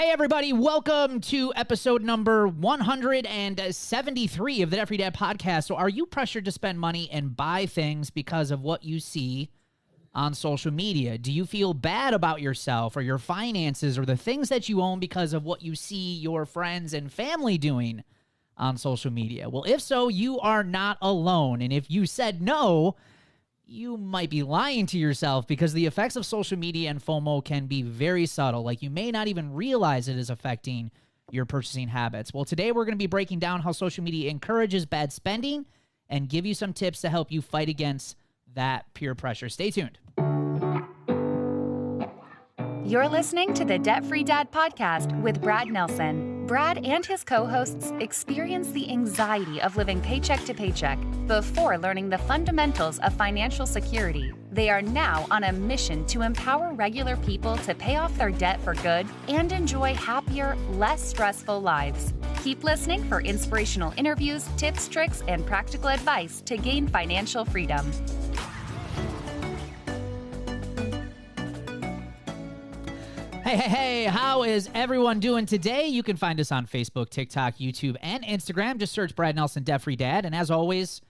Hey, everybody. Welcome to episode number 173 of the Debt Free Dad podcast. So are you pressured to spend money and buy things because of what you see on social media? Do you feel bad about yourself or your finances or the things that you own because of what you see your friends and family doing on social media? Well, if so, you are not alone. And if you said no, you might be lying to yourself, because the effects of social media and FOMO can be very subtle. Like, you may not even realize it is affecting your purchasing habits. Well, today we're going to be breaking down how social media encourages bad spending and give you some tips to help you fight against that peer pressure. Stay tuned. You're listening to the Debt Free Dad podcast with Brad Nelson. Brad and his co-hosts experience the anxiety of living paycheck to paycheck before learning the fundamentals of financial security. They are now on a mission to empower regular people to pay off their debt for good and enjoy happier, less stressful lives. Keep listening for inspirational interviews, tips, tricks, and practical advice to gain financial freedom. Hey, how is everyone doing today? You can find us on Facebook, TikTok, YouTube, and Instagram. Just search Brad Nelson, Debt Free Dad. And as always,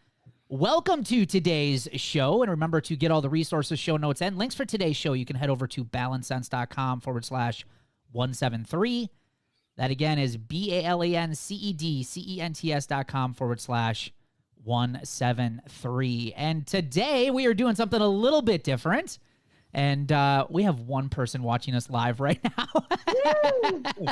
welcome to today's show. And remember to get all the resources, show notes, and links for today's show. You can head over to balancesense.com/173. That again is BALANCEDCENTS.com/173. And today we are doing something a little bit different. And we have one person watching us live right now.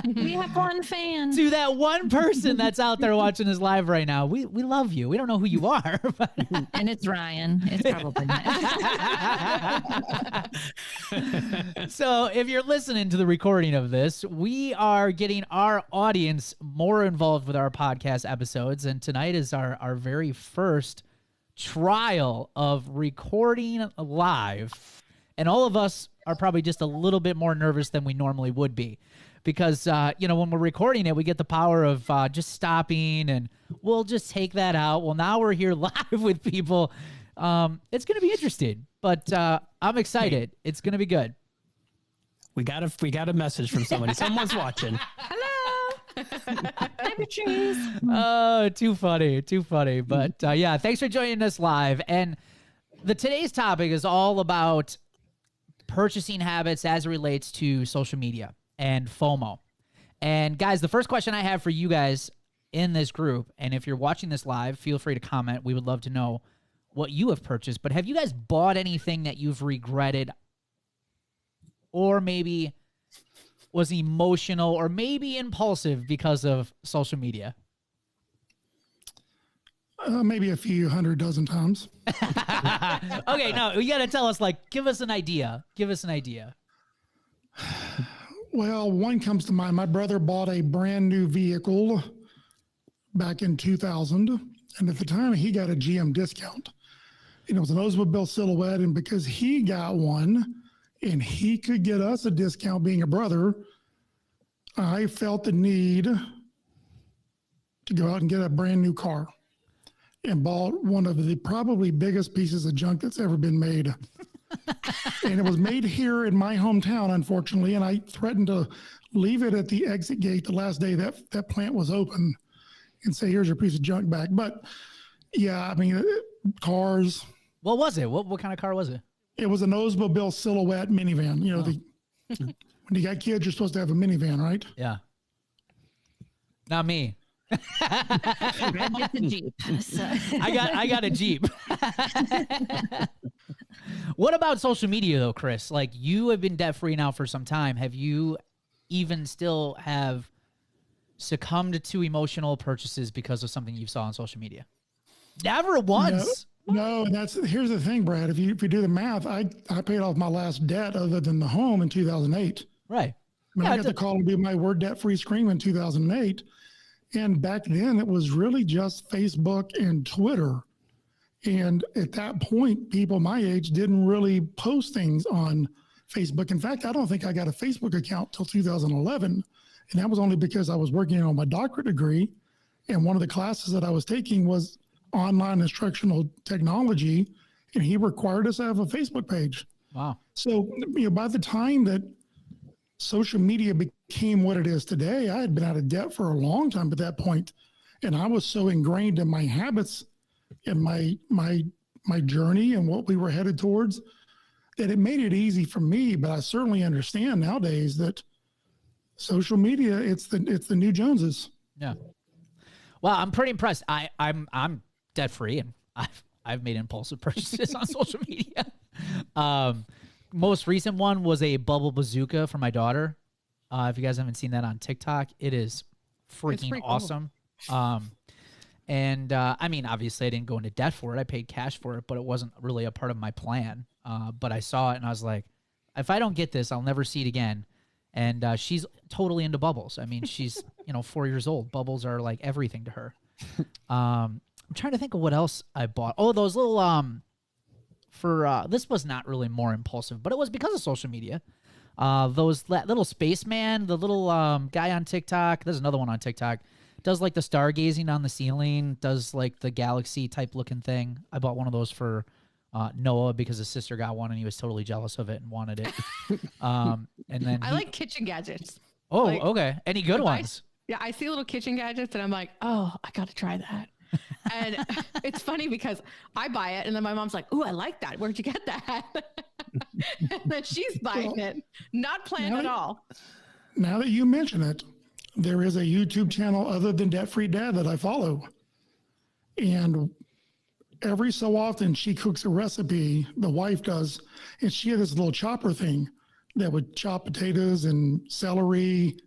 We have one fan. To that one person that's out there watching us live right now, we love you. We don't know who you are. But and it's Ryan. It's probably not. So if you're listening to the recording of this, we are getting our audience more involved with our podcast episodes. And tonight is our very first trial of recording live. And all of us are probably just a little bit more nervous than we normally would be, because, when we're recording it, we get the power of just stopping and we'll just take that out. Well, now we're here live with people. It's going to be interesting, but I'm excited. It's going to be good. We got a message from somebody. Someone's watching. Hello. Happy trees. Oh, too funny. But yeah, thanks for joining us live. And today's topic is all about purchasing habits as it relates to social media and FOMO. And guys, the first question I have for you guys in this group, and if you're watching this live, feel free to comment. We would love to know what you have purchased. But have you guys bought anything that you've regretted, or maybe was emotional, or maybe impulsive because of social media? Maybe a few 100 times. Okay, no, you got to tell us, give us an idea. Well, one comes to mind. My brother bought a brand new vehicle back in 2000. And at the time, he got a GM discount. And it was an Oldsmobile Silhouette. And because he got one and he could get us a discount being a brother, I felt the need to go out and get a brand new car. And bought one of the probably biggest pieces of junk that's ever been made. And it was made here in my hometown, unfortunately. And I threatened to leave it at the exit gate the last day that plant was open and say, here's your piece of junk back. But yeah, I mean, cars. What was it? What kind of car was it? It was an Oldsmobile Silhouette minivan. When you got kids, you're supposed to have a minivan, right? Yeah. Not me. Brad gets a Jeep. So. I got a Jeep. What about social media though, Chris? You have been debt free now for some time. Have you even still have succumbed to emotional purchases because of something you saw on social media? Never once. No, here's the thing, Brad. If you do the math, I paid off my last debt other than the home in 2008. Right. I got the call to do my Word Debt Free Scream in 2008. And back then it was really just Facebook and Twitter. And at that point, people my age didn't really post things on Facebook. In fact, I don't think I got a Facebook account till 2011. And that was only because I was working on my doctorate degree. And one of the classes that I was taking was online instructional technology. And he required us to have a Facebook page. Wow. So, by the time that social media became what it is today. I had been out of debt for a long time at that point, and I was so ingrained in my habits and my journey and what we were headed towards that it made it easy for me. But I certainly understand nowadays that social media, it's the new Joneses. Yeah. Well, I'm pretty impressed. I'm debt free, and I've made impulsive purchases on social media. Most recent one was a bubble bazooka for my daughter. If you guys haven't seen that on TikTok, it is freaking awesome. Cool. I mean, obviously I didn't go into debt for it. I paid cash for it, but it wasn't really a part of my plan. But I saw it and I was like, if I don't get this, I'll never see it again. And she's totally into bubbles. I mean, she's 4 years old. Bubbles are like everything to her. I'm trying to think of what else I bought. Oh, those little this was not really more impulsive, but it was because of social media. Those little spaceman, the little guy on TikTok. There's another one on TikTok. Does like the stargazing on the ceiling. Does like the galaxy type looking thing. I bought one of those for Noah because his sister got one and he was totally jealous of it and wanted it. And then I like kitchen gadgets. Oh, like, okay. Any good ones? I see little kitchen gadgets and I'm like, oh, I got to try that. And it's funny because I buy it and then my mom's like, "Ooh, I like that. Where'd you get that?" And then she's buying it, not planned at all. Now that you mention it, there is a YouTube channel other than Debt Free Dad that I follow. And every so often she cooks a recipe, the wife does, and she had this little chopper thing that would chop potatoes and celery,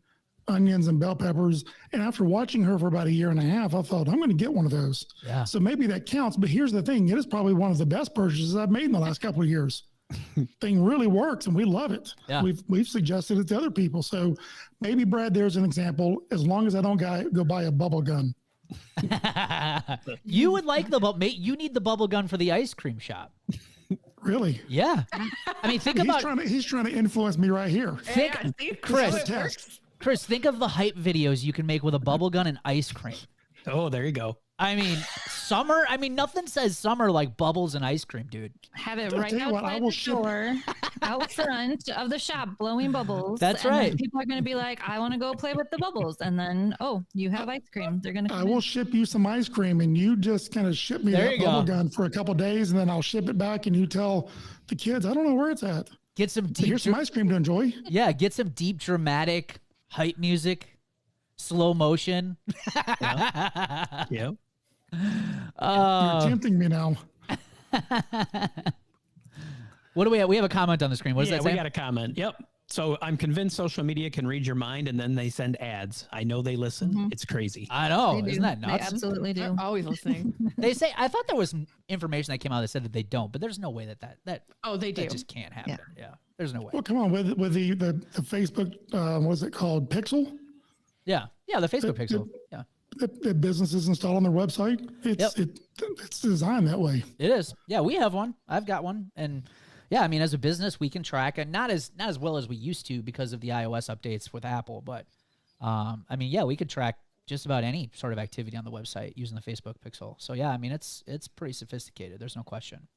onions and bell peppers. And after watching her for about 1.5 years, I thought, I'm going to get one of those. Yeah. So maybe that counts. But here's the thing. It is probably one of the best purchases I've made in the last couple of years. Thing really works and we love it. Yeah. We've suggested it to other people. So maybe, Brad, there's an example. As long as I don't go buy a bubble gun. You would like you need the bubble gun for the ice cream shop. Really? Yeah. I mean, he's trying to influence me right here. Chris, think of the hype videos you can make with a bubble gun and ice cream. Oh, there you go. I mean, summer. I mean, nothing says summer like bubbles and ice cream, dude. Have it right outside the door, out front of the shop, blowing bubbles. That's right. Then people are going to be like, I want to go play with the bubbles. And then, oh, you have ice cream. They're going to I will ship you some ice cream and you just kind of ship me that bubble gun for a couple of days and then I'll ship it back and you tell the kids, I don't know where it's at. Get some deep. Here's some ice cream to enjoy. Yeah, get some deep dramatic hype music, slow motion. Yep. You're tempting me now. What do we have? We have a comment on the screen. What does that say? We got a comment. Yep. So I'm convinced social media can read your mind and then they send ads. I know they listen. Mm-hmm. It's crazy. I know. Isn't that nuts? They absolutely do. They're always listening. They say, I thot there was information that came out that said that they don't, but there's no way that they do. That just can't happen. Yeah. There's no way. Well, come on, with the Facebook, what's it called? Pixel? Yeah. Yeah. The Facebook Pixel. Yeah. That businesses install on their website. It's designed that way. It is. Yeah, we have one. I've got one, and yeah, I mean, as a business, we can track, and not as well as we used to because of the iOS updates with Apple. But I mean, yeah, we could track just about any sort of activity on the website using the Facebook Pixel. So yeah, I mean, it's pretty sophisticated. There's no question.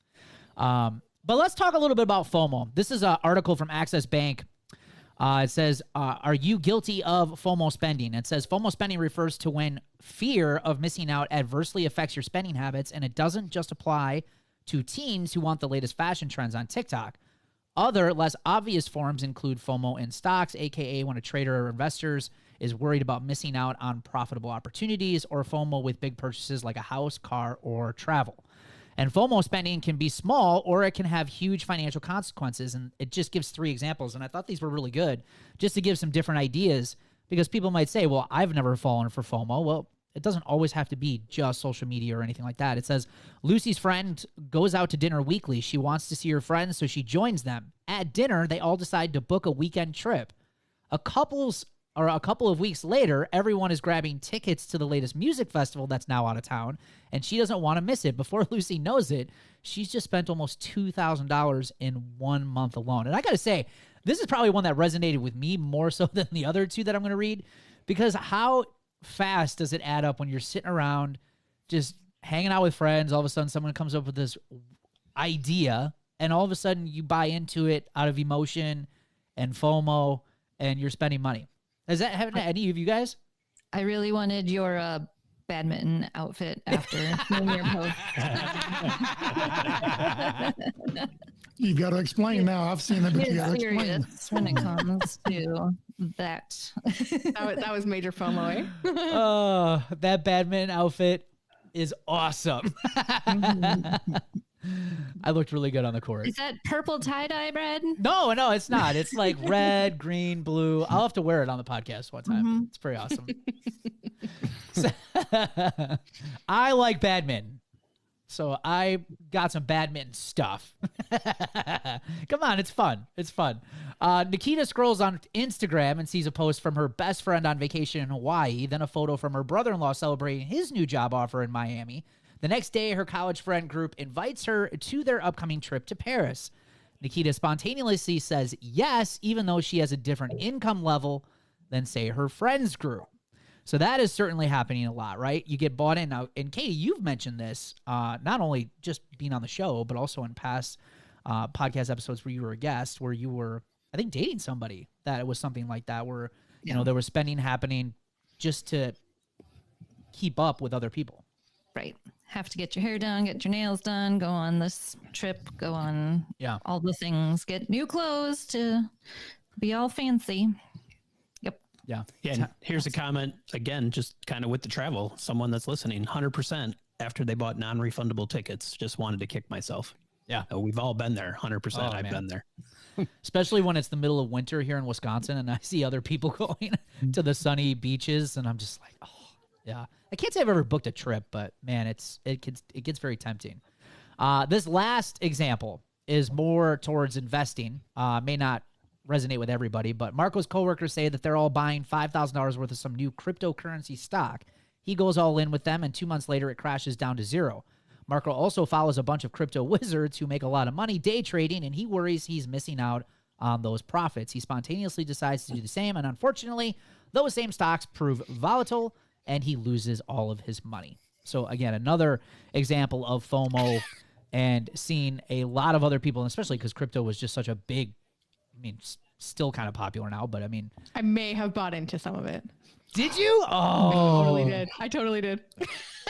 But let's talk a little bit about FOMO. This is an article from Access Bank. It says, are you guilty of FOMO spending? It says FOMO spending refers to when fear of missing out adversely affects your spending habits, and it doesn't just apply to teens who want the latest fashion trends on TikTok. Other, less obvious forms include FOMO in stocks, aka when a trader or investors is worried about missing out on profitable opportunities, or FOMO with big purchases like a house, car, or travel. And FOMO spending can be small or it can have huge financial consequences. And it just gives 3 examples. And I thought these were really good just to give some different ideas because people might say, well, I've never fallen for FOMO. Well, it doesn't always have to be just social media or anything like that. It says Lucy's friend goes out to dinner weekly. She wants to see her friends, so she joins them. At dinner, they all decide to book a weekend trip. A couple of weeks later, everyone is grabbing tickets to the latest music festival that's now out of town, and she doesn't want to miss it. Before Lucy knows it, she's just spent almost $2,000 in 1 month alone. And I got to say, this is probably one that resonated with me more so than the other 2 that I'm going to read, because how fast does it add up when you're sitting around just hanging out with friends? All of a sudden, someone comes up with this idea, and all of a sudden you buy into it out of emotion and FOMO. and you're spending money. Has that happened to any of you guys? I really wanted your badminton outfit after seeing your post. You've got to explain now. I've seen it, but you got to explain. Serious when it comes to that. That was major FOMO, eh? Oh, that badminton outfit is awesome. I looked really good on the court. Is that purple tie-dye, Brad? No, it's not. It's like red, green, blue. I'll have to wear it on the podcast one time. It's pretty awesome. I like badminton. So I got some badminton stuff. Come on, it's fun. It's fun. Nikita scrolls on Instagram and sees a post from her best friend on vacation in Hawaii, then a photo from her brother-in-law celebrating his new job offer in Miami. The next day, her college friend group invites her to their upcoming trip to Paris. Nikita spontaneously says yes, even though she has a different income level than, say, her friends group. So that is certainly happening a lot, right? You get bought in. Now, and Katie, you've mentioned this, not only just being on the show, but also in past podcast episodes where you were a guest, where you were, I think, dating somebody that it was something like that, where, you know, there was spending happening just to keep up with other people. Right. Have to get your hair done, get your nails done, go on this trip, go on all the things, get new clothes to be all fancy. Yep. Yeah. And here's a comment, again, just kind of with the travel. Someone that's listening, 100% after they bought non-refundable tickets, just wanted to kick myself. Yeah. We've all been there. 100% I've been there. Especially when it's the middle of winter here in Wisconsin and I see other people going to the sunny beaches and I'm just like, oh, yeah. I can't say I've ever booked a trip, but man, it gets very tempting. This last example is more towards investing. May not resonate with everybody, but Marco's coworkers say that they're all buying $5,000 worth of some new cryptocurrency stock. He goes all in with them, and 2 months later, it crashes down to zero. Marco also follows a bunch of crypto wizards who make a lot of money day trading, and he worries he's missing out on those profits. He spontaneously decides to do the same, and unfortunately, those same stocks prove volatile, and he loses all of his money. So again, another example of FOMO and seeing a lot of other people, and especially because crypto was just such a big, I mean, still kind of popular now, but I mean. I may have bought into some of it. Did you? Oh. I totally did.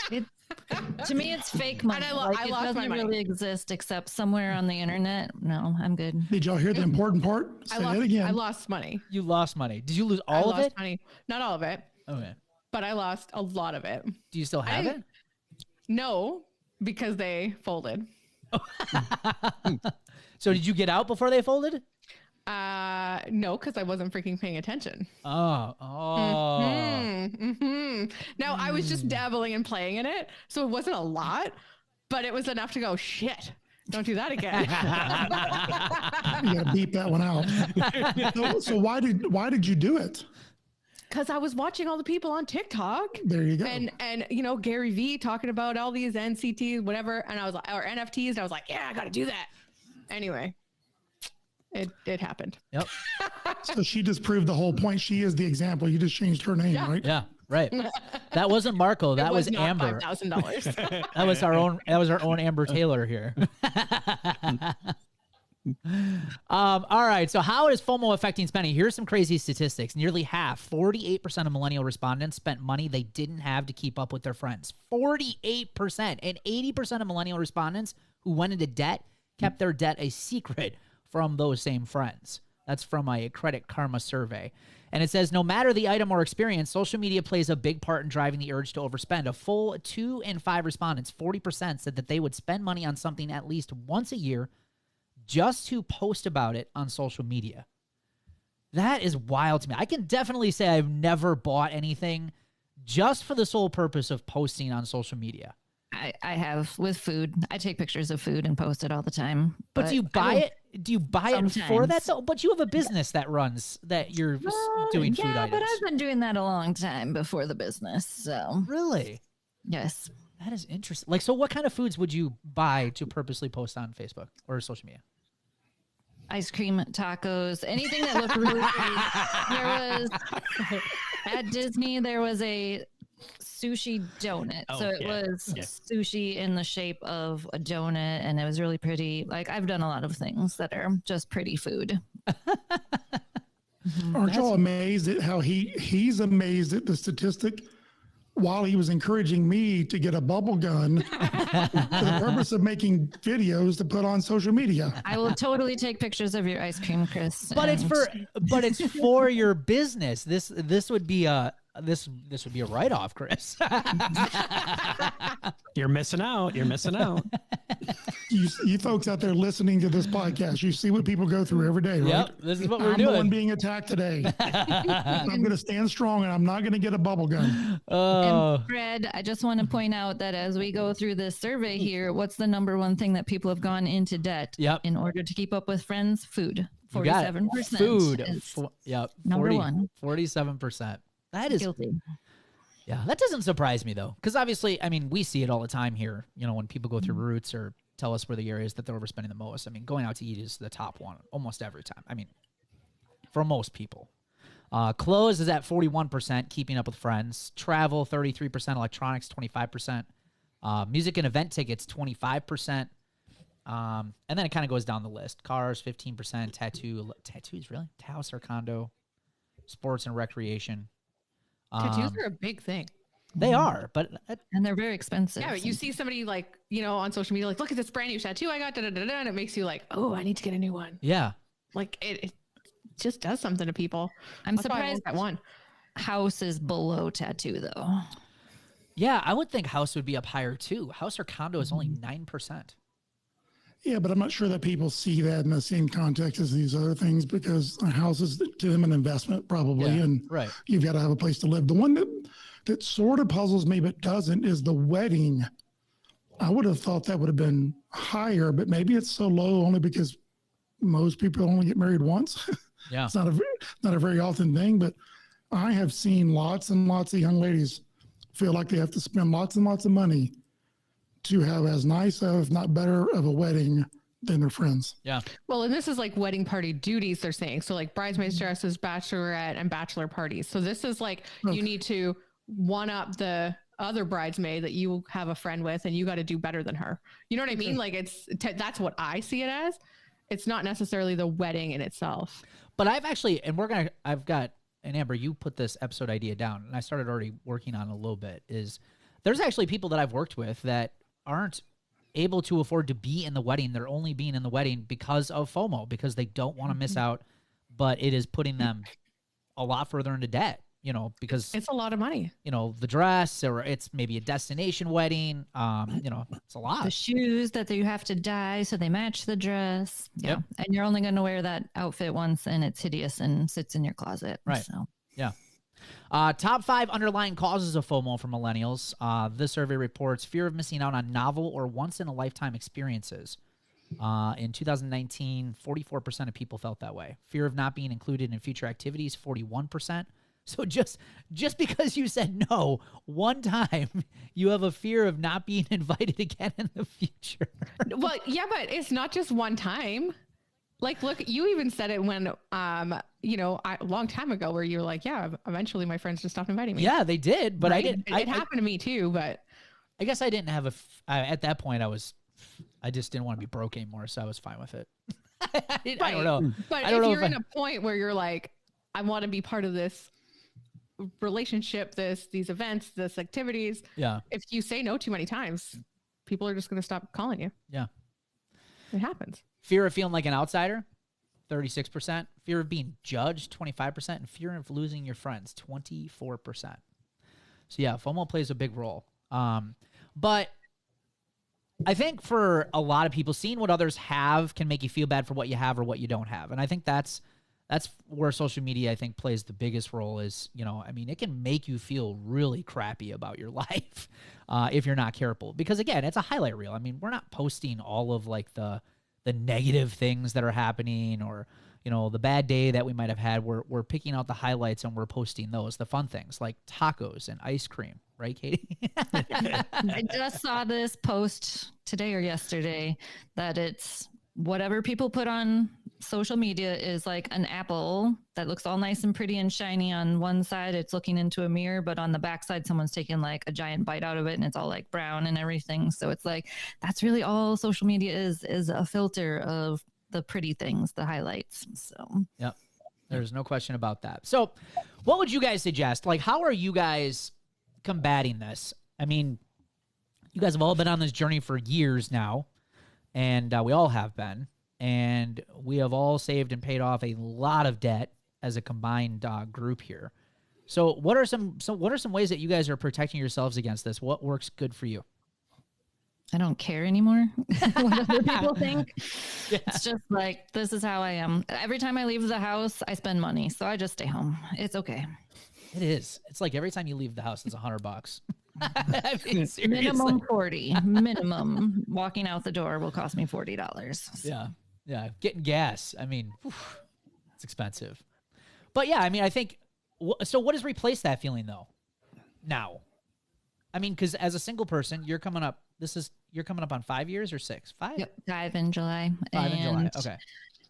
To me, it's fake money. And it doesn't really exist except somewhere on the internet. No, I'm good. Did y'all hear the important part? Say it again. I lost money. You lost money. Did you lose all of it? Money. Not all of it. Okay. But I lost a lot of it. Do you still have it? No, because they folded. So did you get out before they folded? No, because I wasn't freaking paying attention. Oh. Now I was just dabbling and playing in it, so it wasn't a lot, but it was enough to go, shit, don't do that again. You gotta beep that one out. So why did you do it? Because I was watching all the people on TikTok. There you go. And you know, Gary V talking about all these NCTs, whatever, and I was like, or NFTs, and I was like, yeah, I got to do that. Anyway, it happened. Yep. So she just proved the whole point. She is the example. You just changed her name, right? Yeah, right. That wasn't Marco. That was Amber. $5,000. That was our own Amber Taylor here. All right. So how is FOMO affecting spending? Here's some crazy statistics. Nearly half, 48% of millennial respondents spent money they didn't have to keep up with their friends. 48%. And 80% of millennial respondents who went into debt kept their debt a secret from those same friends. That's from a Credit Karma survey. And it says, no matter the item or experience, social media plays a big part in driving the urge to overspend. A full 2 in 5 respondents, 40%, said that they would spend money on something at least once a year just to post about it on social media. That is wild to me. I can definitely say I've never bought anything just for the sole purpose of posting on social media. I have with food. I take pictures of food and post it all the time. But do you buy it? Do you buy it for that? So, but you have a business that runs that you're doing food items. Yeah, but I've been doing that a long time before the business. So really, yes, that is interesting. Like, so what kind of foods would you buy to purposely post on Facebook or social media? Ice cream, tacos, anything that looked really There was at Disney. There was a sushi donut. So it was sushi in the shape of a donut, and it was really pretty. Like, I've done a lot of things that are just pretty food. Aren't y'all amazed at how he's amazed at the statistic while he was encouraging me to get a bubble gun for the purpose of making videos to put on social media? I will totally take pictures of your ice cream, Chris. But it's for your business. This would be a write-off, Chris. You're missing out. You're missing out. You folks out there listening to this podcast, you see what people go through every day, right? Yep, this is what we're I'm doing. the one being attacked today. I'm going to stand strong, and I'm not going to get a bubble gun. And Fred, I just want to point out that as we go through this survey here, what's the number one thing that people have gone into debt in order to keep up with friends? Food. 47%. Food. Number one. 47%. That is guilty. Yeah, that doesn't surprise me, though, because obviously, I mean, we see it all the time here, when people go through routes or tell us where the areas that they're overspending the most. I mean, going out to eat is the top one almost every time. I mean, for most people. Clothes is at 41%, keeping up with friends. Travel, 33%. Electronics, 25%. Music and event tickets, 25%. And then it kind of goes down the list. Cars, 15%. Tattoos, really? House or condo. Sports and recreation. Tattoos are a big thing. They are, but and they're very expensive. Yeah, but you see somebody like, on social media, like, look at this brand new tattoo I got, and it makes you like, oh, I need to get a new one. Yeah. Like it just does something to people. I'm surprised that one. House is below tattoo though. Yeah, I would think house would be up higher too. House or condo is only 9%. Yeah, but I'm not sure that people see that in the same context as these other things, because a house is to them an investment probably, and you've got to have a place to live. The one that sort of puzzles me but doesn't is the wedding. I would have thought that would have been higher, but maybe it's so low only because most people only get married once. Yeah, it's not a very often thing, but I have seen lots and lots of young ladies feel like they have to spend lots and lots of money to have as nice of, if not better, of a wedding than their friends. Yeah. Well, and this is like wedding party duties, they're saying. So like bridesmaids dresses, bachelorette, and bachelor parties. So this is like, you need to one up the other bridesmaid that you have a friend with, and you got to do better than her. You know what I mean? Like that's what I see it as. It's not necessarily the wedding in itself. But I've actually, and I've got, and Amber, you put this episode idea down, and I started already working on it a little bit, is there's actually people that I've worked with that aren't able to afford to be in the wedding. They're only being in the wedding because of FOMO, because they don't want to miss out, but it is putting them a lot further into debt, because it's a lot of money, the dress, or it's maybe a destination wedding. It's a lot. The shoes that you have to dye so they match the dress. Yeah. Yep. And you're only going to wear that outfit once and it's hideous and sits in your closet. Right. So. Yeah. Top 5 underlying causes of FOMO for millennials. This survey reports fear of missing out on novel or once-in-a-lifetime experiences. In 2019, 44% of people felt that way. Fear of not being included in future activities, 41%. So just because you said no one time, you have a fear of not being invited again in the future. Well, yeah, but it's not just one time. Like, look, you even said it when, a long time ago, where you were like, yeah, eventually my friends just stopped inviting me. Yeah, they did, but right? I didn't. It happened to me too, but I guess I didn't have at that point, I just didn't want to be broke anymore, so I was fine with it. I don't know. But if you're in a point where you're like, I want to be part of this relationship, these events, this activities. Yeah. If you say no too many times, people are just going to stop calling you. Yeah. It happens. Fear of feeling like an outsider, 36%. Fear of being judged, 25%. And fear of losing your friends, 24%. So yeah, FOMO plays a big role. But I think for a lot of people, seeing what others have can make you feel bad for what you have or what you don't have. And I think that's where social media, I think, plays the biggest role is, it can make you feel really crappy about your life if you're not careful. Because, again, it's a highlight reel. I mean, we're not posting all of, like, the negative things that are happening or, the bad day that we might have had. We're picking out the highlights and we're posting those, the fun things like tacos and ice cream. Right, Katie? I just saw this post today or yesterday that it's whatever people put on social media is like an apple that looks all nice and pretty and shiny on one side. It's looking into a mirror, but on the backside, someone's taking like a giant bite out of it and it's all like brown and everything. So it's like, that's really all social media is a filter of the pretty things, the highlights. So, yep. There's no question about that. So what would you guys suggest? Like, how are you guys combating this? I mean, you guys have all been on this journey for years now, and we all have been, and we have all saved and paid off a lot of debt as a combined group here. So what are some ways that you guys are protecting yourselves against this? What works good for you? I don't care anymore what other people think. Yeah. It's just like, this is how I am. Every time I leave the house, I spend money. So I just stay home. It's okay. It is. It's like every time you leave the house, it's $100. I mean, seriously. Minimum 40. Minimum. Walking out the door will cost me $40. Yeah. Yeah. Getting gas. I mean, it's expensive. But yeah, I mean, I think, so what has replaced that feeling though? Now, I mean, because as a single person, you're coming up on 5 years or 6? 5? Yep. 5 in July. 5 in July. Okay.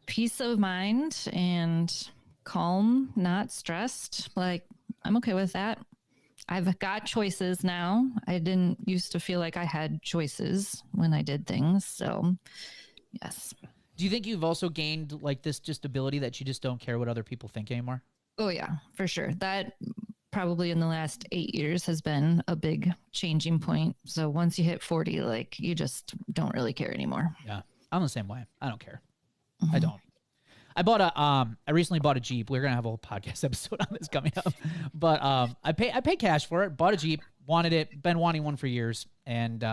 Peace of mind and calm, not stressed. Like, I'm okay with that. I've got choices now. I didn't used to feel like I had choices when I did things. So, yes. Do you think you've also gained like this just ability that you just don't care what other people think anymore? Oh, yeah, for sure. That probably in the last 8 years has been a big changing point. So once you hit 40, like you just don't really care anymore. Yeah. I'm the same way. I don't care. I don't. I recently bought a Jeep. We're going to have a whole podcast episode on this coming up, but, I pay cash for it, bought a Jeep, wanted it, been wanting one for years. And,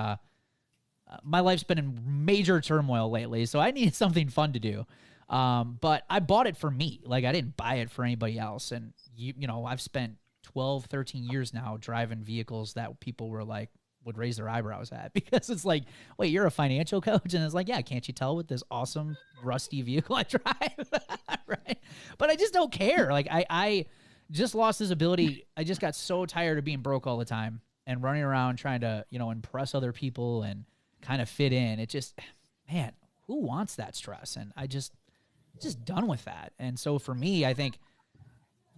my life's been in major turmoil lately, so I needed something fun to do. But I bought it for me. Like, I didn't buy it for anybody else. And, you know, I've spent 12, 13 years now driving vehicles that people were like, would raise their eyebrows at, because it's like, wait, you're a financial coach? And it's like, yeah, can't you tell with this awesome rusty vehicle I drive? Right? But I just don't care. Like, I just lost this ability. I just got so tired of being broke all the time and running around trying to, you know, impress other people and kind of fit in. It just, man, who wants that stress? And I just done with that. And so for me, I think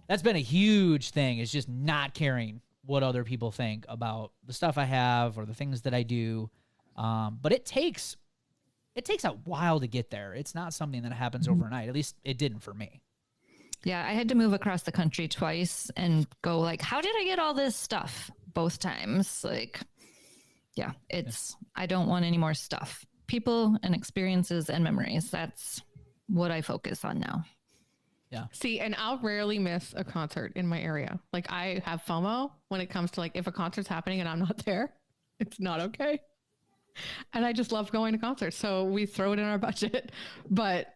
that's been a huge thing, is just not caring what other people think about the stuff I have or the things that I do. But it takes a while to get there. It's not something that happens overnight. At least it didn't for me. Yeah, I had to move across the country twice and go like, how did I get all this stuff both times? Like, yeah, I don't want any more stuff. People and experiences and memories. That's what I focus on now. Yeah. See, and I'll rarely miss a concert in my area. Like, I have FOMO when it comes to like, if a concert's happening and I'm not there, it's not okay. And I just love going to concerts. So we throw it in our budget. But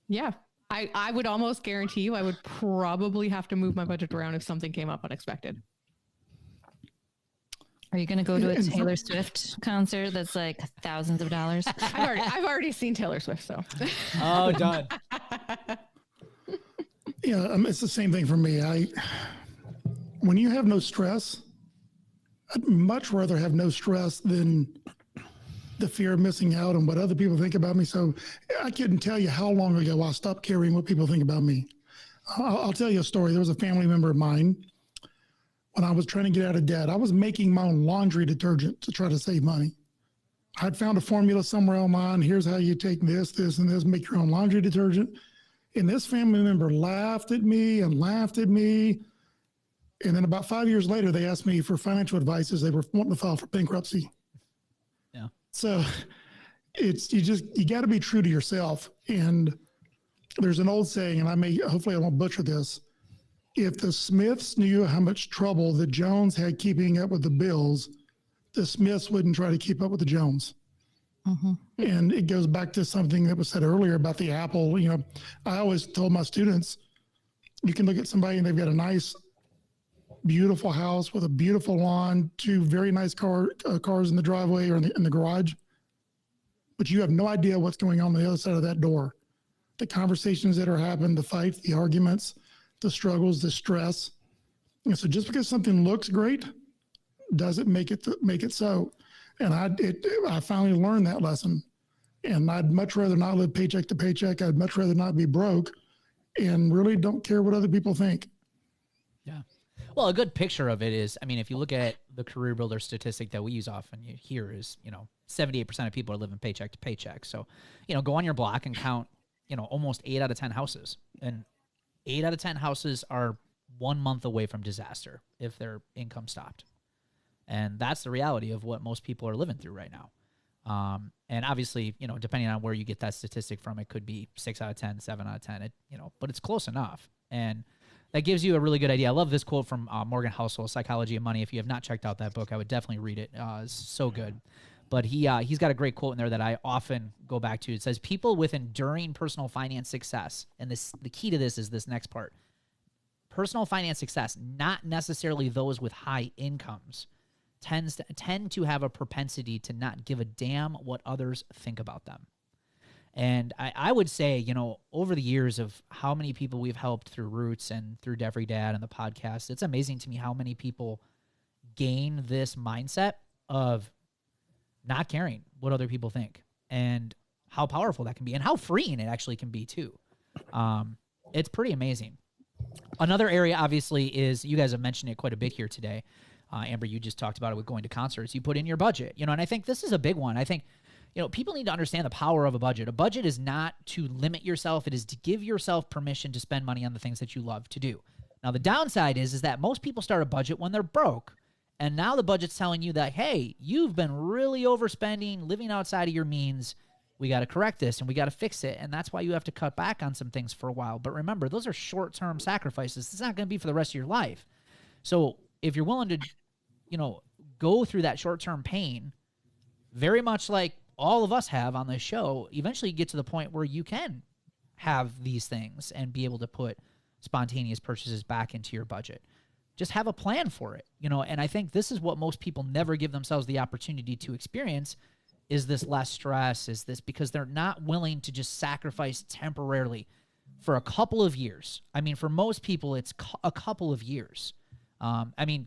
yeah, I would almost guarantee you I would probably have to move my budget around if something came up unexpected. Are you going to go to a Taylor Swift concert that's like thousands of dollars? I've already seen Taylor Swift, so. Oh, done. Yeah, it's the same thing for me. When you have no stress, I'd much rather have no stress than the fear of missing out on what other people think about me. So I couldn't tell you how long ago I stopped caring what people think about me. I'll tell you a story. There was a family member of mine. When I was trying to get out of debt, I was making my own laundry detergent to try to save money. I'd found a formula somewhere online. Here's how you take this, this, and this, make your own laundry detergent. And this family member laughed at me and laughed at me. And then about 5 years later, they asked me for financial advice as they were wanting to file for bankruptcy. Yeah. So you got to be true to yourself. And there's an old saying, and hopefully I won't butcher this. If the Smiths knew how much trouble the Jones had keeping up with the Bills, the Smiths wouldn't try to keep up with the Jones. Mm-hmm. And it goes back to something that was said earlier about the Apple. You know, I always told my students, you can look at somebody and they've got a nice, beautiful house with a beautiful lawn, 2 very nice cars in the driveway or in the garage, but you have no idea what's going on the other side of that door. The conversations that are happening, the fights, the arguments, the struggles, the stress. And so just because something looks great doesn't make it so. And I finally learned that lesson. And I'd much rather not live paycheck to paycheck. I'd much rather not be broke, and really don't care what other people think. Yeah. Well, a good picture of it is, I mean, if you look at the career builder statistic that we use often here is, 78% of people are living paycheck to paycheck. So, go on your block and count, almost 8 out of 10 houses. And 8 out of 10 houses are 1 month away from disaster if their income stopped. And that's the reality of what most people are living through right now. And obviously, depending on where you get that statistic from, it could be 6 out of 10, 7 out of 10, but it's close enough. And that gives you a really good idea. I love this quote from Morgan Housel, Psychology of Money. If you have not checked out that book, I would definitely read it. It's so good. But he's got a great quote in there that I often go back to. It says, people with enduring personal finance success, and the key to this is this next part, personal finance success, not necessarily those with high incomes, tend to have a propensity to not give a damn what others think about them. And I would say, over the years of how many people we've helped through Roots and through Debt Free Dad and the podcast, it's amazing to me how many people gain this mindset of not caring what other people think, and how powerful that can be, and how freeing it actually can be too. It's pretty amazing. Another area, obviously, is, you guys have mentioned it quite a bit here today. Amber, you just talked about it with going to concerts. You put in your budget, and I think this is a big one. I think, people need to understand the power of a budget. A budget is not to limit yourself. It is to give yourself permission to spend money on the things that you love to do. Now, the downside is that most people start a budget when they're broke. And now the budget's telling you that, hey, you've been really overspending, living outside of your means. We got to correct this and we got to fix it. And that's why you have to cut back on some things for a while. But remember, those are short-term sacrifices. It's not going to be for the rest of your life. So if you're willing to, go through that short-term pain, very much like all of us have on this show, eventually you get to the point where you can have these things and be able to put spontaneous purchases back into your budget. Just have a plan for it, and I think this is what most people never give themselves the opportunity to experience, is this less stress, is this because they're not willing to just sacrifice temporarily for a couple of years. I mean, for most people, it's a couple of years.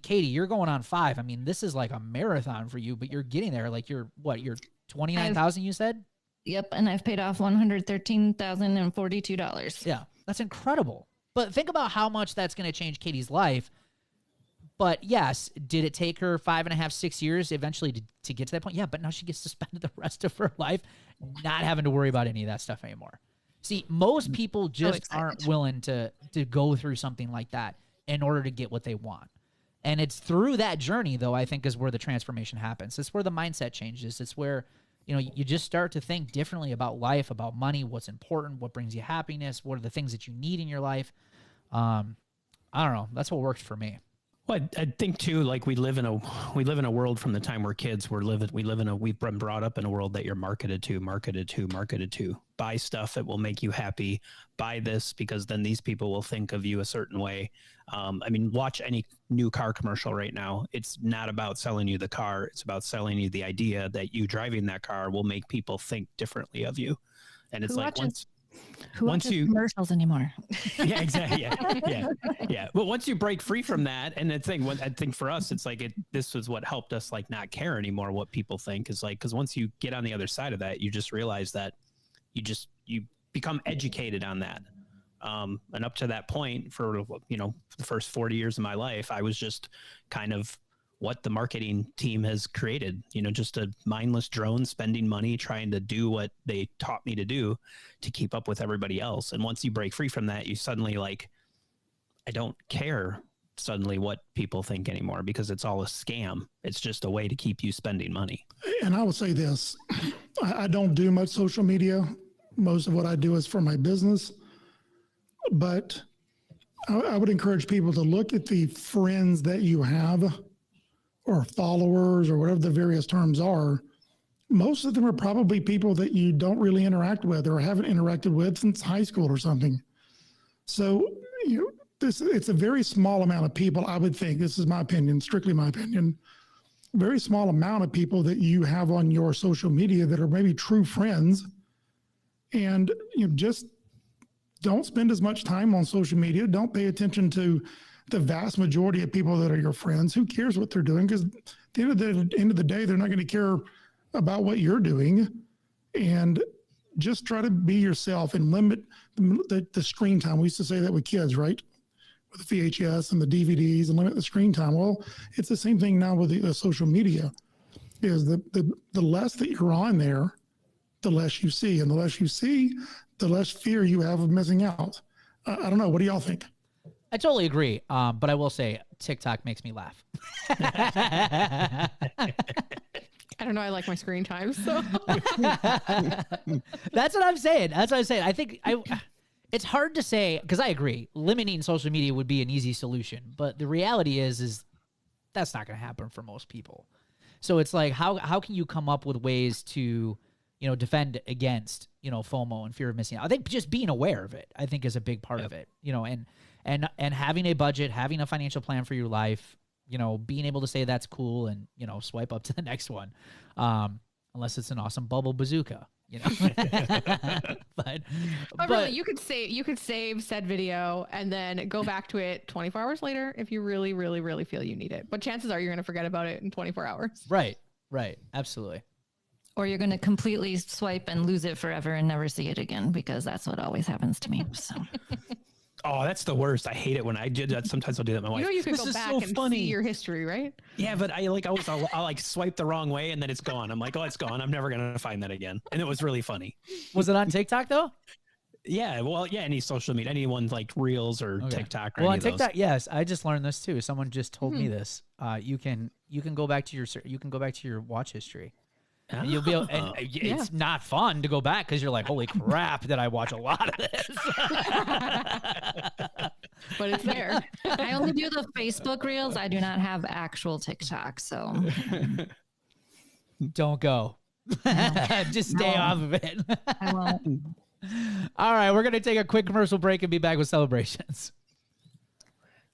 Katie, you're going on 5. I mean, this is like a marathon for you, but you're getting there. Like you're 29,000, you said? Yep. And I've paid off $113,042. Yeah. That's incredible. But think about how much that's going to change Katie's life. But yes, did it take her 5.5, 6 years eventually to get to that point? Yeah, but now she gets to spend the rest of her life not having to worry about any of that stuff anymore. See, most people just aren't willing to go through something like that in order to get what they want. And it's through that journey, though, I think is where the transformation happens. It's where the mindset changes. It's where, you just start to think differently about life, about money, what's important, what brings you happiness, what are the things that you need in your life. I don't know. That's what worked for me. Well, I think too, like we live in a world from the time we're kids. We've been brought up in a world that you're marketed to. Buy stuff that will make you happy. Buy this because then these people will think of you a certain way. Watch any new car commercial right now. It's not about selling you the car. It's about selling you the idea that you driving that car will make people think differently of you. And it's Who watches commercials anymore? Yeah, exactly. Yeah. But once you break free from that, and I think for us, it's like this was what helped us like not care anymore what people think, is like, because once you get on the other side of that, you just realize that you become educated on that. And up to that point, for the first 40 years of my life, I was just kind of what the marketing team has created, just a mindless drone spending money, trying to do what they taught me to do to keep up with everybody else. And once you break free from that, you suddenly I don't care suddenly what people think anymore, because it's all a scam. It's just a way to keep you spending money. And I will say this, I don't do much social media. Most of what I do is for my business, but I would encourage people to look at the friends that you have, or followers, or whatever the various terms are. Most of them are probably people that you don't really interact with or haven't interacted with since high school or something. So it's a very small amount of people, I would think, this is my opinion, strictly my opinion, very small amount of people that you have on your social media that are maybe true friends. And just don't spend as much time on social media. Don't pay attention to the vast majority of people that are your friends. Who cares what they're doing? Because at the end of the day, they're not going to care about what you're doing. And just try to be yourself and limit the screen time. We used to say that with kids, right? With the VHS and the DVDs, and limit the screen time. Well, it's the same thing now with the social media. Is the less that you're on there, the less you see. And the less you see, the less fear you have of missing out. I don't know. What do y'all think? I totally agree. But I will say TikTok makes me laugh. I don't know. I like my screen time. So That's what I'm saying. I think it's hard to say, because I agree, limiting social media would be an easy solution. But the reality is that's not going to happen for most people. So it's like, how can you come up with ways to, defend against, FOMO and fear of missing out? I think just being aware of it, I think, is a big part of it, and having a budget, having a financial plan for your life, being able to say that's cool and, swipe up to the next one. Unless it's an awesome bubble bazooka, but really, you could save said video and then go back to it 24 hours later if you really, really, really feel you need it. But chances are you're going to forget about it in 24 hours. Right. Absolutely. Or you're going to completely swipe and lose it forever and never see it again, because that's what always happens to me. So. Oh, that's the worst. I hate it when I do that. Sometimes I'll do that with my wife. You can go back and see your history, right? Yeah, but I'll like swipe the wrong way and then it's gone. I'm like, oh, it's gone. I'm never going to find that again. And it was really funny. Was it on TikTok though? Yeah. Well, yeah. Any social media, anyone like Reels or TikTok. Or well, any on TikTok, those. yes. I just learned this too. Someone just told me this. You can go back to your watch history. And you'll be able, and it's not fun to go back because you're like, holy crap, did I watch a lot of this? But it's there. I only do the Facebook Reels. I do not have actual TikTok, so don't go. Just stay off of it. I won't. All right, we're going to take a quick commercial break and be back with celebrations.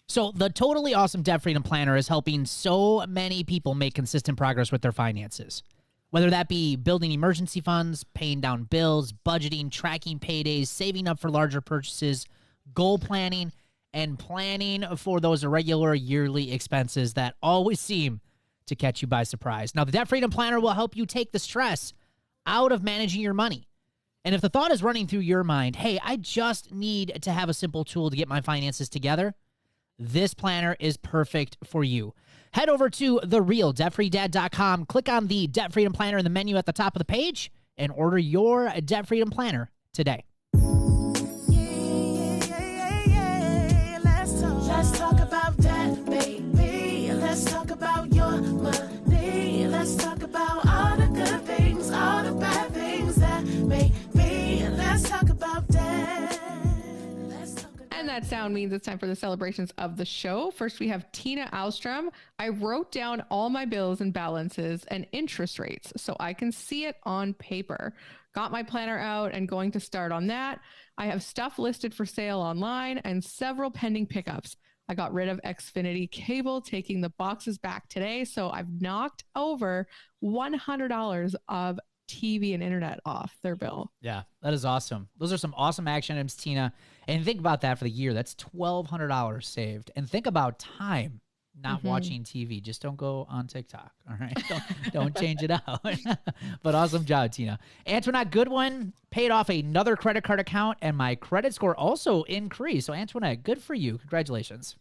So the Totally Awesome Debt Freedom Planner is helping so many people make consistent progress with their finances. Whether that be building emergency funds, paying down bills, budgeting, tracking paydays, saving up for larger purchases, goal planning, and planning for those irregular yearly expenses that always seem to catch you by surprise. Now, the Debt Freedom Planner will help you take the stress out of managing your money. And if the thought is running through your mind, hey, I just need to have a simple tool to get my finances together, this planner is perfect for you. Head over to therealdebtfreedad.com, click on the Debt Freedom Planner in the menu at the top of the page, and order your Debt Freedom Planner today. Let's talk about debt, baby. Let's talk about your money. Let's talk about all the good things, all the bad things that make me. Let's talk about debt. And that sound means it's time for the celebrations of the show. First, we have Tina Alstrom. I wrote down all my bills and balances and interest rates so I can see it on paper. Got my planner out and going to start on that. I have stuff listed for sale online and several pending pickups. I got rid of Xfinity cable, taking the boxes back today. So I've knocked over $100 of TV and internet off their bill. Yeah, that is awesome. Those are some awesome action items, Tina. And think about that for the year. That's $1,200 saved. And think about time not watching TV. Just don't go on TikTok. All right. Don't change it out. But awesome job, Tina. Antoinette Goodwin paid off another credit card account, and my credit score also increased. So Antoinette, good for you. Congratulations.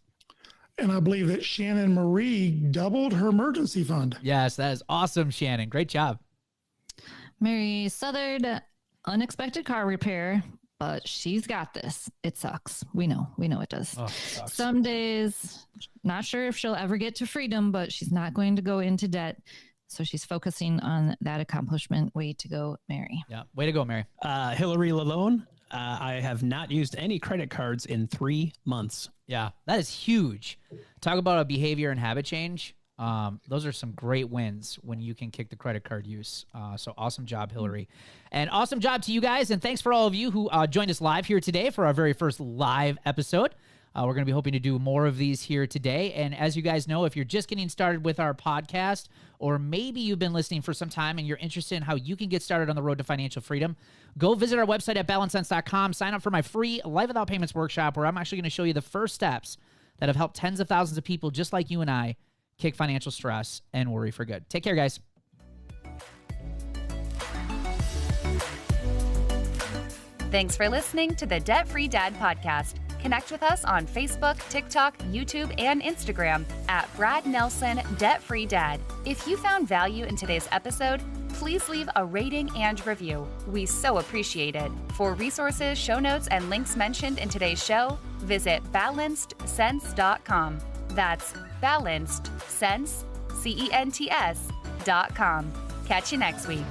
And I believe that Shannon Marie doubled her emergency fund. Yes, that is awesome, Shannon. Great job. Mary Southard, unexpected car repair, but she's got this. It sucks. We know it does. Oh, it sucks. Some days, not sure if she'll ever get to freedom, but she's not going to go into debt. So she's focusing on that accomplishment. Way to go, Mary. Yeah, way to go, Mary. Hillary Lalone. I have not used any credit cards in 3 months. Yeah, that is huge. Talk about a behavior and habit change. Those are some great wins when you can kick the credit card use. So awesome job, Hillary. And awesome job to you guys. And thanks for all of you who joined us live here today for our very first live episode. We're going to be hoping to do more of these here today. And as you guys know, if you're just getting started with our podcast, or maybe you've been listening for some time and you're interested in how you can get started on the road to financial freedom, go visit our website at balancesense.com. Sign up for my free Life Without Payments workshop, where I'm actually going to show you the first steps that have helped tens of thousands of people just like you and I kick financial stress and worry for good. Take care, guys. Thanks for listening to the Debt Free Dad podcast. Connect with us on Facebook, TikTok, YouTube, and Instagram at Brad Nelson Debt Free Dad. If you found value in today's episode, please leave a rating and review. We so appreciate it. For resources, show notes, and links mentioned in today's show, visit balancedsense.com. That's balancedsense.com. Catch you next week.